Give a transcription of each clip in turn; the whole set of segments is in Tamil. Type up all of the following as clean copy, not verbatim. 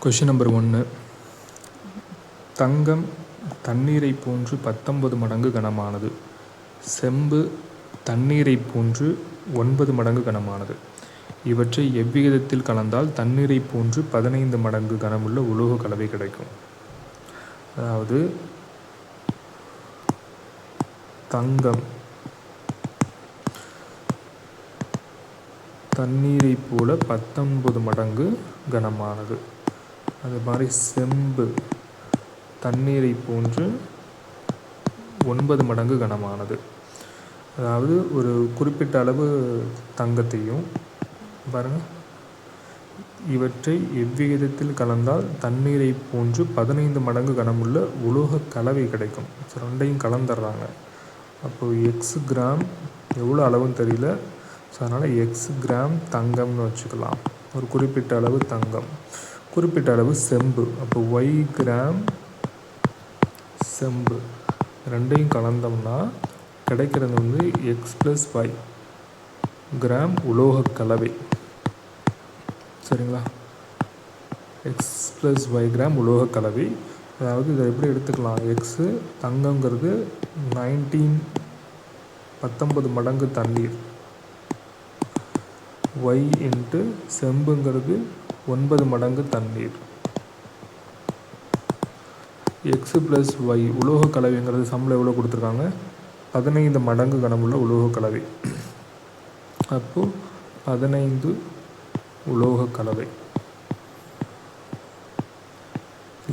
Question number 1. தங்கம் தண்ணீரை போன்று 19 மடங்கு கனமானது. செம்பு தண்ணீரை போன்று 9 மடங்கு கனமானது. இவற்றை எவ்விகிதத்தில் கலந்தால் தண்ணீரை போன்று 15 மடங்கு கனமுள்ள உலோக கலவை கிடைக்கும். அதாவது தங்கம் தண்ணீரை போல 19 மடங்கு கனமானது. அது மாதிரி செம்பு தண்ணீரை போன்று 9 மடங்கு கனமானது. அதாவது ஒரு குறிப்பிட்ட அளவு தங்கத்தையும் பாருங்கள், இவற்றை எவ்விகிதத்தில் கலந்தால் தண்ணீரை போன்று 15 மடங்கு கனமுள்ள உலோக கலவை கிடைக்கும். ரெண்டையும் கலந்துடுறாங்க. அப்போது எக்ஸ் கிராம் எவ்வளோ அளவுன்னு தெரியல. ஸோ அதனால் எக்ஸ் கிராம் தங்கம்னு வச்சுக்கலாம். ஒரு குறிப்பிட்ட அளவு தங்கம், குறிப்பிட்ட அளவு செம்பு. அப்போ ஒய் கிராம் செம்பு ரெண்டையும் கலந்தோம்னா கிடைக்கிறது வந்து எக்ஸ் ப்ளஸ் ஒய் கிராம் உலோக கலவை. சரிங்களா? எக்ஸ் ப்ளஸ் ஒய் கிராம் உலோக கலவை. அதாவது இதை எப்படி எடுத்துக்கலாம்? எக்ஸு தங்கங்கிறது 19 மடங்கு தண்ணீர், ஒய் இன்ட்டு செம்புங்கிறது 9 மடங்கு தண்ணீர். எக்ஸு ப்ளஸ் ஒய் உலோக கலவைங்கிறது சம்பளம் எவ்வளோ கொடுத்துருக்காங்க? 15 மடங்கு கனமுள்ள உலோக கலவை. அப்போது 15 உலோக கலவை.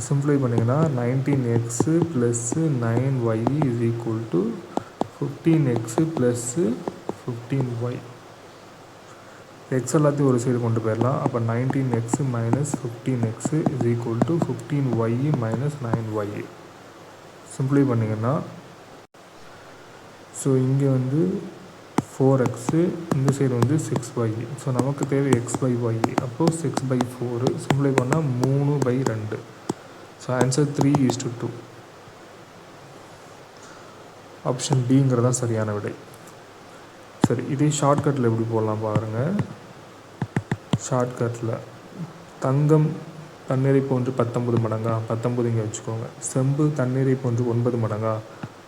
சிம்பிளை பண்ணிங்கன்னா 19x + 9y = 15x + 15y. X எல்லாத்தையும் ஒரு சைடு கொண்டு போயிடலாம். அப்போ 19x - 15x = 15y - 9y. சிம்பிளை பண்ணிங்கன்னா ஸோ இங்கே வந்து 4x, இந்த சைடு வந்து 6y. ஸோ நமக்கு தேவை x/y. அப்போது 6/4. சிம்பிளை பண்ணால் 3/2. So answer 3:2. ஆப்ஷன் டிங்கிறது தான் சரியான விடை. சரி, இதே ஷார்ட்கட்டில் எப்படி போடலாம் பாருங்கள். ஷார்ட்கட்டில் தங்கம் தண்ணீரை போன்று 19 மடங்கா, 19 இங்கே வச்சுக்கோங்க. செம்பு தண்ணீரை போன்று 9 மடங்கா,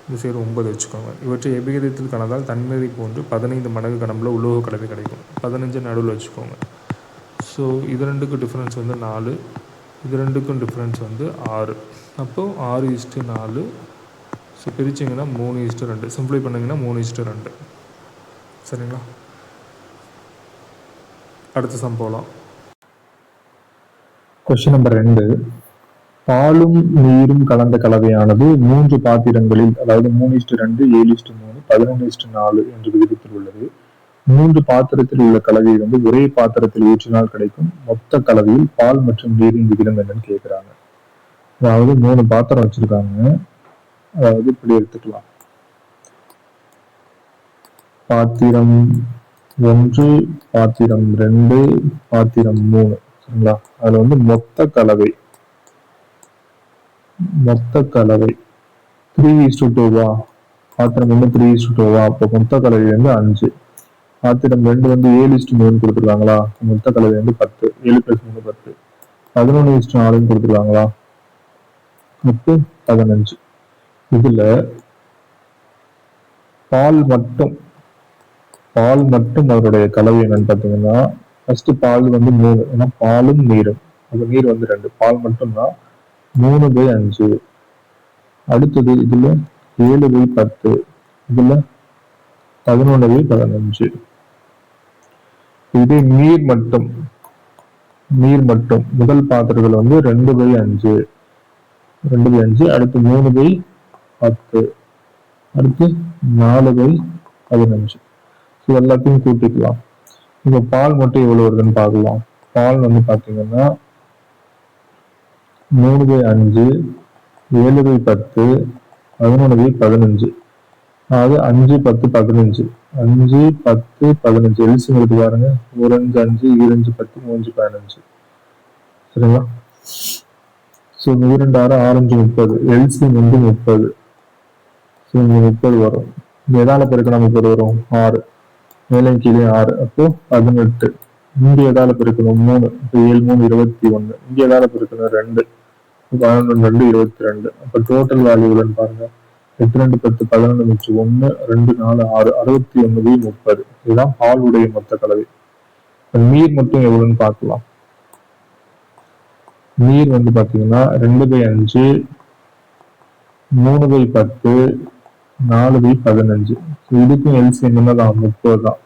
இந்த சைடு 9 வச்சுக்கோங்க. இவற்றை எவ்விகிதத்தில் கலந்தால் தண்ணீரை போன்று 15 மடங்கு கனமுள்ள உலோக கலவை கிடைக்கும். 15 நடுவில் வச்சுக்கோங்க. ஸோ இது ரெண்டுக்கும் டிஃப்ரென்ஸ் வந்து 4, இது ரெண்டுக்கும் டிஃப்ரென்ஸ் வந்து 6. அப்போது 6:4. ஸோ பிரிச்சிங்கன்னா 3:2. சிம்பிளை பண்ணிங்கன்னா 3:2. சரிங்களா? அடுத்த சம் போகலாம். Question number 2. பாலும் நீரும் கலந்த கலவையானது 3 பாத்திரங்களில், அதாவது 3:2, 7:3, 11:4 என்ற விகிதத்தில் உள்ளது. 3 பாத்திரத்தில் உள்ள கலவையை வந்து ஒரே பாத்திரத்தில் ஊற்றினால் கிடைக்கும் மொத்த கலவையில் பால் மற்றும் நீரின் விகிதம் என்னன்னு கேட்குறாங்க. அதாவது 3 பாத்திரம் வச்சிருக்காங்க. அதாவது இப்படி எடுத்துக்கலாம். பாத்திரம் 1, பாத்திரம் 2, பாத்திரம் 3. சரிங்களா? அதுல வந்து மொத்த கலவை 3:2. பாத்திரம் 1 3:2. அப்போ மொத்த கலவை வந்து 5. பாத்திரம் 2 வந்து 7:3 கொடுத்துருக்காங்களா? மொத்த கலவை வந்து 10. 7 + 3 10. 11:4 கொடுத்துருக்காங்களா? மொத்த 15. இதுல பால் மட்டும் அவருடைய கலவை என்னன்னு பார்த்தீங்கன்னா, ஃபர்ஸ்ட் பால் வந்து 3. ஏன்னா பாலும் நீரும், அந்த நீர் வந்து 2. பால் மட்டும்தான் 3/5. அடுத்தது இதுல 7/10. இதுல 11/15. இதே நீர் மட்டும் முதல் பாத்திரத்தில் வந்து 2/5. அடுத்து 3/10. அடுத்து 4/15. எல்லாத்தையும் கூட்டிக்கலாம். இப்போ பால் மட்டும் எவ்வளவு வருதுன்னு பார்க்கலாம். பால் வந்து பார்த்தீங்கன்னா 3/5, 7/10, 11/15. அதாவது 5, 10, 15. 5, 10, 15 எல்சியம் எடுத்து பாருங்க. 1, 5, 2, 10, 3, 15. சரிங்களா? ஸோ 2, 6, 6, 30. எல்சியம் வந்து 30. ஸோ இங்கே 30 வரும். எதால பெருக்கினா 30 வரும்? 6. மேலே கீழே 6. அப்போ 18. இங்கே எதால பெருக்கணும் 3, இப்போ 7 3 21, இங்கே எதால பெருக்கணும் 2, 11 2 22. அப்போ டோட்டல் வேல்யூ எவ்வளோன்னு பாருங்க, 8 2 10 11 மிச்சம் 1 2 4 6 61 30. இதுதான் பாலுடைய மொத்த கலவை. நீர் மட்டும் எவ்வளோன்னு பார்க்கலாம். நீர் வந்து பாத்தீங்கன்னா 2/5, 3/10, 4/15. இதுக்கும் எல்சிஎம் என்னதான் 30 தான்.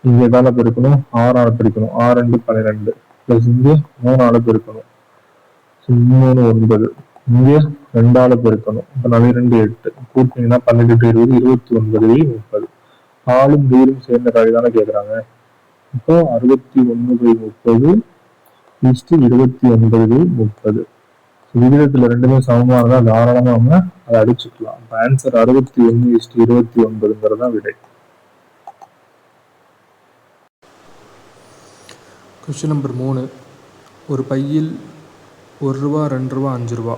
இங்க எதால பெருக்கணும், 6ஆல பெருக்கணும், 6 2 12 பிளஸ் இங்க 3ஆல பெருக்கணும், 3 9, இங்க 2ஆல பெருக்கணும், இப்ப 2 8 கூட்டினீங்கன்னா 12 20 29/30. பாலும் நீரும் சேர்ந்த கலவை தானே கேக்குறாங்க. இப்போ 61/30 29/30. விகிதத்துல ரெண்டுமே சமமா இருந்தா தாராளமா நம்ம அதை அடிச்சுக்கலாம். இப்ப ஆன்சர் 61/29 விடை. Question number 3. ஒரு பையில் 1 ரூபா 2 ரூபா 5 ரூபா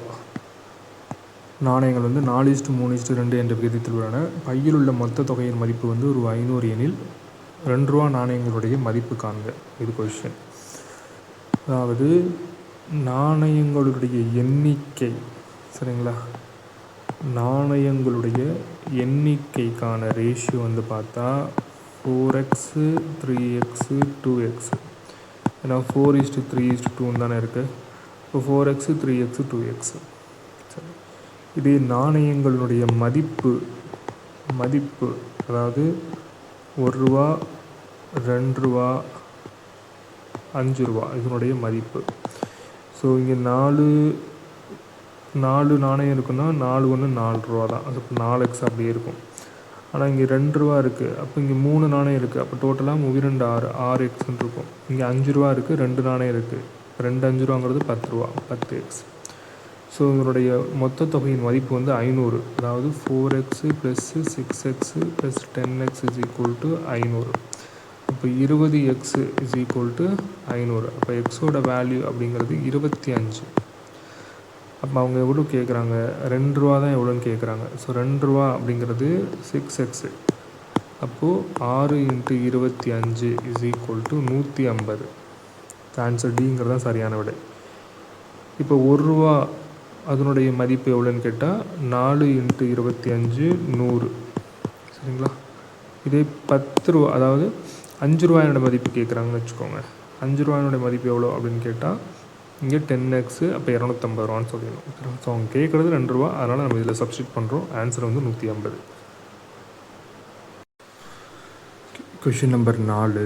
நாணயங்கள் வந்து 4:3:2 என்ற விகிதத்தில் உள்ளன. பையில் உள்ள மொத்த தொகையின் மதிப்பு வந்து ஒரு 500 எனில் 2 ரூபா நாணயங்களுடைய மதிப்பு காண்க. இது கொஸ்டின். அதாவது நாணயங்களுடைய எண்ணிக்கை, சரிங்களா, நாணயங்களுடைய எண்ணிக்கைக்கான ரேஷியோ வந்து பார்த்தா 4x 3x 2x. ஏன்னா 4:3:2 தானே இருக்குது. இப்போ 4x 3x 2x. சரி, இதே நாணயங்களுடைய மதிப்பு அதாவது 1 ரூபா 2 ரூபா 5 ரூபா இதனுடைய மதிப்பு. ஸோ இங்கே 4 நாணயம் இருக்குன்னா 4 1 4 ரூபா தான். அது 4x அப்படியே இருக்கும். ஆனால் இங்கே 2 ரூபா இருக்குது, அப்போ இங்கே 3 நாணயம் இருக்குது, அப்போ டோட்டலாக 2 6 6xன்னு இருக்கும். இங்கே 5 ரூபா இருக்குது, 2 நாணயம் இருக்குது, 2 5 ரூபாங்கிறது 10 ரூபா 10x. ஸோ இதனுடைய மொத்த தொகையின் மதிப்பு வந்து 500. அதாவது 4x + 6x + 10x = 500. இப்போ 20x = 500. அப்போ எக்ஸோட வேல்யூ அப்படிங்கிறது 25. அப்போ அவங்க எவ்வளோ கேட்குறாங்க, 2 ரூபா தான் எவ்வளோன்னு கேட்குறாங்க. ஸோ 2 ரூபா அப்படிங்கிறது 6x. அப்போது 6 × 25 = 150. ஆன்சர் டிங்கிறது தான் சரியான விடை. இப்போ 1 ரூபா அதனுடைய மதிப்பு எவ்வளோன்னு கேட்டால் 4 × 25 100. சரிங்களா. இதே 10 ரூபா அதாவது 5 ரூபாயோட மதிப்பு கேட்குறாங்கன்னு வச்சுக்கோங்க. 5 ரூபாயோட மதிப்பு எவ்வளோ அப்படின்னு கேட்டால் இங்கே 10x, அப்போ 250 ரூபான்னு சொல்லிடணும். ஸோ அவங்க கேட்குறது 2 ரூபா, அதனால் நம்ம இதில் சப்ஸ்டியூட் பண்ணுறோம். ஆன்சர் வந்து 150. Question number 4.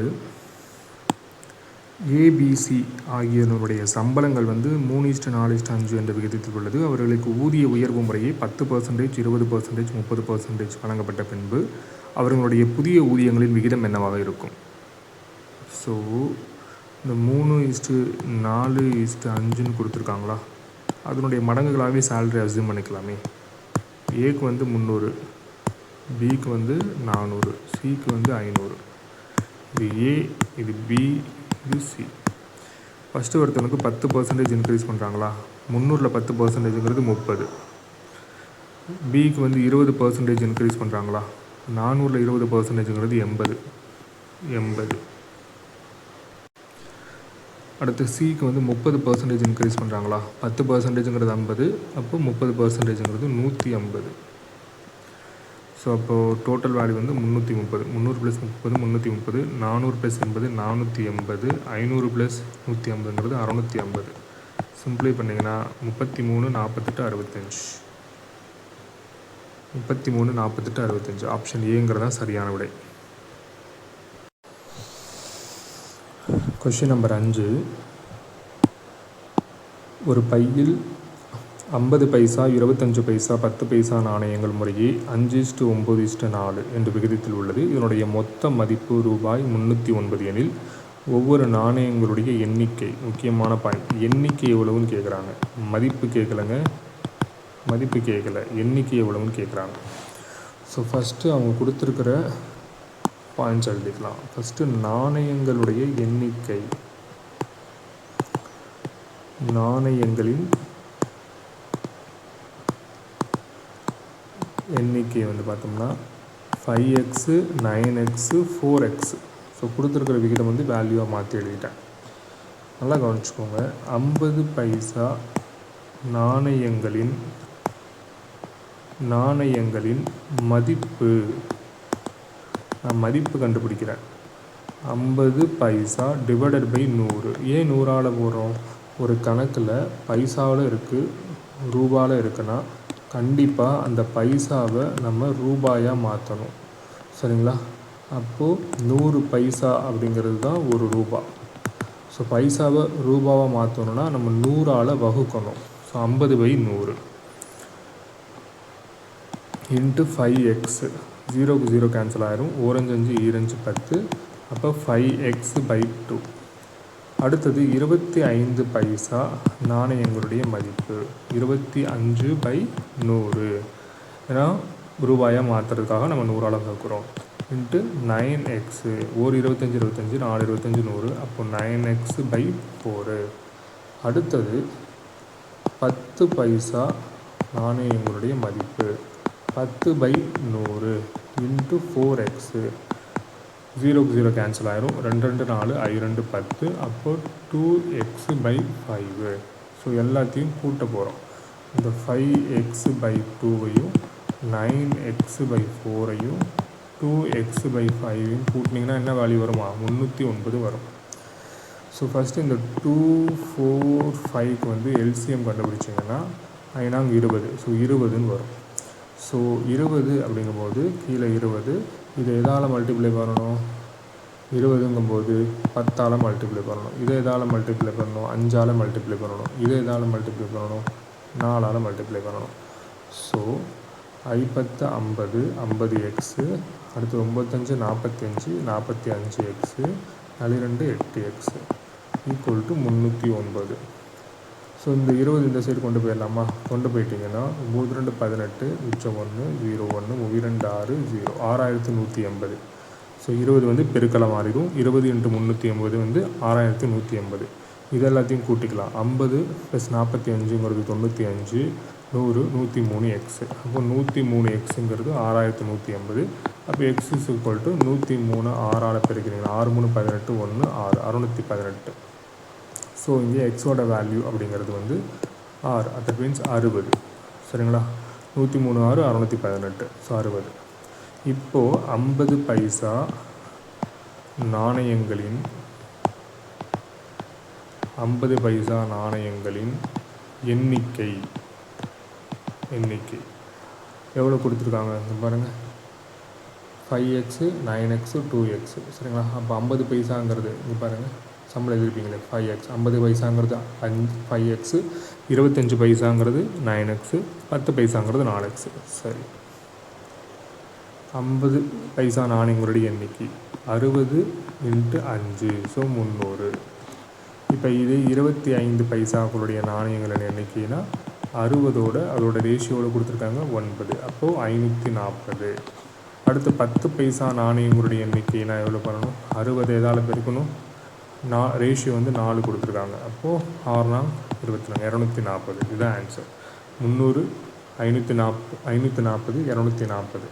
ஏபிசி ஆகியோருடைய சம்பளங்கள் வந்து 3:4:5 என்ற விகிதத்தில் உள்ளது. அவர்களுக்கு ஊதிய உயர்வு முறையே 10%, 20%, 30% வழங்கப்பட்ட பின்பு அவர்களுடைய புதிய ஊதியங்களின் விகிதம் என்னவாக இருக்கும்? ஸோ இந்த 3:4:5 கொடுத்துருக்காங்களா, அதனுடைய மடங்குகளாகவே சேலரி அஸ்யூம் பண்ணிக்கலாமே. ஏக்கு வந்து 300, பிக்கு வந்து 400, சிக்கு வந்து 500. இது ஏ, இது பி, இது சி. ஃபஸ்ட்டு ஒருத்தவனுக்கு 10% இன்க்ரீஸ் பண்ணுறாங்களா, 300ல் 10%ங்கிறது 30. பிக்கு வந்து 20% இன்க்ரீஸ் பண்ணுறாங்களா, 400ல் 20%ங்கிறது 80. அடுத்து சிக்கு வந்து 30% இன்க்ரீஸ் பண்ணுறாங்களா, 10%ங்கிறது 50, அப்போ 30%ங்கிறது 150. ஸோ அப்போது டோட்டல் வேல்யூ வந்து 330. 300 + 30 330, 400 + 80 480, 500 + 150ங்கிறது 650. சிம்பிளை பண்ணிங்கன்னா 33 48 65. 33 48 65 ஆப்ஷன் ஏங்கிறதா சரியான விடை. Question number 5. ஒரு பையில் 50 பைசா 25 பைசா 10 பைசா நாணயங்கள் முறையே 5:9:4 என்ற விகிதத்தில் உள்ளது. இதனுடைய மொத்த மதிப்பு ரூபாய் 309 எனில் ஒவ்வொரு நாணயங்களுடைய எண்ணிக்கை, முக்கியமான பாயிண்ட், எண்ணிக்கை எவ்வளவுன்னு கேட்குறாங்க. மதிப்பு கேட்கல, எண்ணிக்கை எவ்வளவுன்னு கேட்குறாங்க. ஸோ ஃபஸ்ட்டு அவங்க கொடுத்துருக்கிற பாயிண்ட்ஸ் எழுதிக்கலாம். ஃபஸ்ட்டு நாணயங்களுடைய எண்ணிக்கை, நாணயங்களின் எண்ணிக்கை வந்து பார்த்தோம்னா 5x 9x 4x. ஸோ கொடுத்துருக்கிற விகிதம் வந்து வேல்யூவாக மாற்றி எழுதிட்டேன். நல்லா கவனிச்சுக்கோங்க. 50 பைசா நாணயங்களின் மதிப்பு, நான் மதிப்பு கண்டுபிடிக்கிறேன். 50 பைசா டிவைடட் பை 100. ஏன் 100ஆல் போடுறோம்? ஒரு கணக்கில் பைசாவில் இருக்குது, ரூபாவில் இருக்குன்னா கண்டிப்பாக அந்த பைசாவை நம்ம ரூபாயாக மாற்றணும். சரிங்களா? அப்போது 100 பைசா அப்படிங்கிறது தான் ஒரு ரூபா. ஸோ பைசாவை ரூபாவாக மாற்றணுன்னா நம்ம 100ஆல் வகுக்கணும். So 50/100 into 5x. 0க்கு 0 கேன்சல் ஆயிரும். 4×5 2×5 10. அப்போ 5x/2. அடுத்தது 25 பைசா நாணயங்களுடைய மதிப்பு 25/100. ஏன்னா ரூபாயாக மாற்றுறதுக்காக நம்ம 100ஆல் வகுக்கிறோம். Into 9x. 25 25 4 25 100. அப்போ 9x/4. அடுத்தது 10 பைசா நாணயங்களுடைய மதிப்பு 10/100 இன்ட்டு 4x. 0க்கு 0 கேன்சல் ஆயிரும். 2 2 4 2 10. அப்போ 2x/5. ஸோ எல்லாத்தையும் கூட்ட போகிறோம். இந்த 5x/2ஐயும் 9x/4ஐயும் 2x/5ஐயும் கூட்டினீங்கன்னா என்ன வேல்யூ வருமா? 309 வரும். ஸோ ஃபஸ்ட்டு இந்த 2 4 5க்கு வந்து எல்சிஎம் கண்டுபிடிச்சிங்கன்னா 9×20. ஸோ 20ன்னு வரும். ஸோ 20 அப்படிங்கும்போது கீழே 20. இதை எதால் மல்டிப்ளை பண்ணணும்? 20ங்கும்போது 10ஆல் மல்டிப்ளை பண்ணணும். இதை எதால் மல்டிப்ளை பண்ணணும்? 5ஆல் மல்டிப்ளை பண்ணணும். இதை எதால் மல்டிப்ளை பண்ணணும்? 4ஆல் மல்டிப்ளை பண்ணணும். So 10 50 50x. அடுத்து 9×5 45 45x. 4×2 8x equal to 309. So இந்த 20 இந்த சைடு கொண்டு போயிடலாமா? கொண்டு போயிட்டிங்கன்னா 3×2 18 மிச்சம் 1 0 1 2 6 0 6180. ஸோ 20 வந்து பெருக்கலை மாறிடும். 20 × 380 வந்து 6180. இது எல்லாத்தையும் கூட்டிக்கலாம். 50 + 45ங்கிறது 95. 100 103x. அப்போ 103xங்கிறது 6180. அப்போ x = 103 6ஆல் பெருக்கிறீங்களா? 6 3 18 1 6 618. ஸோ இங்கே எக்ஸோட வேல்யூ அப்படிங்கிறது வந்து 6. That means 60. சரிங்களா? 103 6 618. ஸோ 60. இப்போது 50 பைசா நாணயங்களின் 50 பைசா நாணயங்களின் எண்ணிக்கை எவ்வளோ கொடுத்துருக்காங்க பாருங்கள். 5x 9x 2x. சரிங்களா? அப்போ 50 பைசாங்கிறது இங்கே பாருங்கள், சம்பளம் எழுதிருப்பீங்களே 5x. 50 பைசாங்கிறது 5x. 25 பைசாங்கிறது 9x. 10 பைசாங்கிறது 4x. சரி, 50 பைசா நாணயங்களுடைய எண்ணிக்கை 60 × 5. ஸோ 300. இப்போ இது 25 பைசாக்களுடைய நாணயங்களின் எண்ணிக்கைனா 60ஓட அதோட ரேஷியோவில் கொடுத்துருக்காங்க 9. அப்போது 540. அடுத்து 10 பைசா நாணயங்களுடைய எண்ணிக்கைனா எவ்வளோ பண்ணணும்? 60 எதால் பெருக்கணும்? ரேஷியோ வந்து 4 கொடுத்துருக்காங்க. அப்போது 6 24 240. இதுதான் ஆன்சர். 300 540 240.